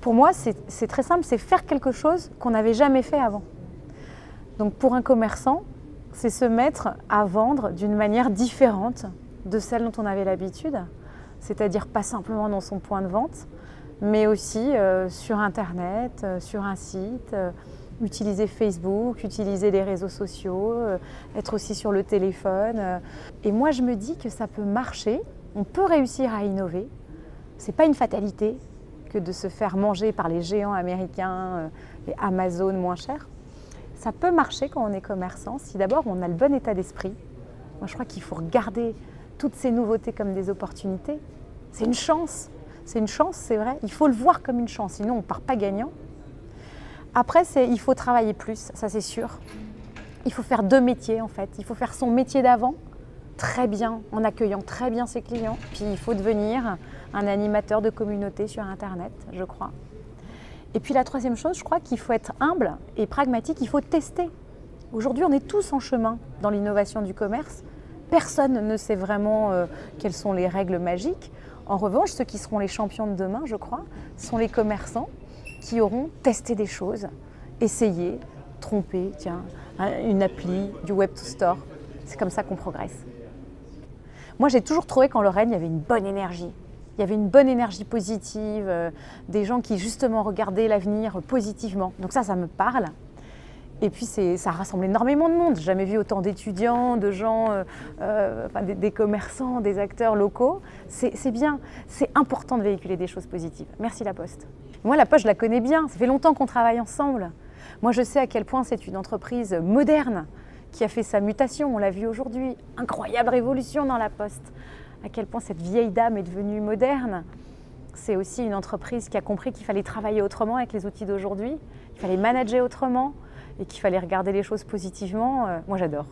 Pour moi, c'est très simple, c'est faire quelque chose qu'on n'avait jamais fait avant. Donc pour un commerçant, c'est se mettre à vendre d'une manière différente de celle dont on avait l'habitude, c'est-à-dire pas simplement dans son point de vente, mais aussi sur Internet, sur un site, utiliser Facebook, utiliser les réseaux sociaux, être aussi sur le téléphone. Et moi, je me dis que ça peut marcher, on peut réussir à innover. Ce n'est pas une fatalité que de se faire manger par les géants américains, les Amazon moins chers. Ça peut marcher quand on est commerçant, si d'abord on a le bon état d'esprit. Moi, je crois qu'il faut regarder toutes ces nouveautés comme des opportunités. C'est une chance, c'est vrai. Il faut le voir comme une chance, sinon on ne part pas gagnant. Après, il faut travailler plus, ça c'est sûr. Il faut faire deux métiers en fait. Il faut faire son métier d'avant, très bien, en accueillant très bien ses clients. Puis il faut devenir un animateur de communauté sur Internet, je crois. Et puis la troisième chose, je crois qu'il faut être humble et pragmatique, il faut tester. Aujourd'hui, on est tous en chemin dans l'innovation du commerce. Personne ne sait vraiment quelles sont les règles magiques. En revanche, ceux qui seront les champions de demain, je crois, sont les commerçants qui auront testé des choses, essayé, trompé, tiens, une appli, du web to store. C'est comme ça qu'on progresse. Moi, j'ai toujours trouvé qu'en Lorraine, il y avait une bonne énergie. Il y avait une bonne énergie positive, des gens qui justement regardaient l'avenir positivement. Donc ça me parle. Et puis ça rassemble énormément de monde. J'ai jamais vu autant d'étudiants, de gens, des commerçants, des acteurs locaux. C'est bien, c'est important de véhiculer des choses positives. Merci La Poste. Moi, La Poste, je la connais bien. Ça fait longtemps qu'on travaille ensemble. Moi, je sais à quel point c'est une entreprise moderne qui a fait sa mutation. On l'a vu aujourd'hui. Incroyable révolution dans La Poste. À quel point cette vieille dame est devenue moderne. C'est aussi une entreprise qui a compris qu'il fallait travailler autrement avec les outils d'aujourd'hui, qu'il fallait manager autrement et qu'il fallait regarder les choses positivement. Moi, j'adore.